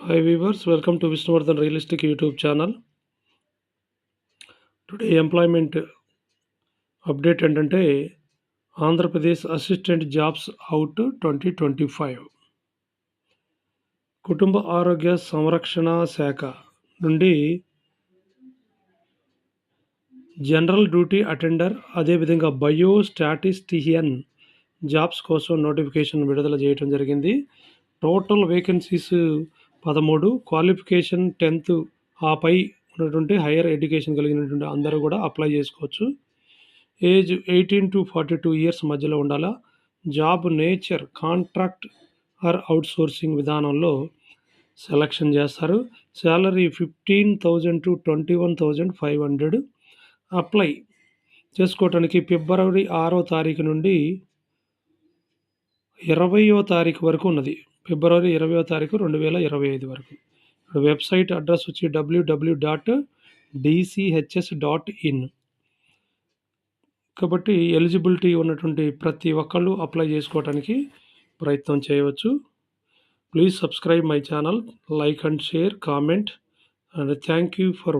Hi viewers, welcome to Vishnuvardhan Realistic YouTube channel. Today employment update ఏంటంటే Andhra Pradesh assistant jobs out 2025 కుటుంబ ఆరోగ్య సంరక్షణ శాఖ నుండి జనరల్ డ్యూటీ అటెండర్ అదేవిధంగా బయో స్టాటిస్టిషియన్ జాబ్స్ కోసం నోటిఫికేషన్ విడుదల చేయడం జరిగింది. టోటల్ వేకెన్సీస్ 13, క్వాలిఫికేషన్ 10th ఆపై ఉన్నటువంటి హైయర్ ఎడ్యుకేషన్ కలిగినటువంటి అందరూ కూడా అప్లై చేసుకోవచ్చు. ఏజ్ 18 to 42 ఇయర్స్ మధ్యలో ఉండాలా. Job nature contract are outsourcing విధానంలో సెలక్షన్ చేస్తారు. Salary 15,000 to 21,500. అప్లై చేసుకోవటానికి ఫిబ్రవరి 6వ తారీఖు నుండి 20వ తారీఖు వరకు ఉన్నది. ఫిబ్రవరి 20వ తారీఖు 2025 వరకు. వెబ్సైట్ అడ్రస్ వచ్చి www.dchs.in. కాబట్టి ఎలిజిబిలిటీ ఉన్నటువంటి ప్రతి ఒక్కళ్ళు అప్లై చేసుకోవడానికి ప్రయత్నం చేయవచ్చు. Please subscribe my channel, like and share, comment, and thank you for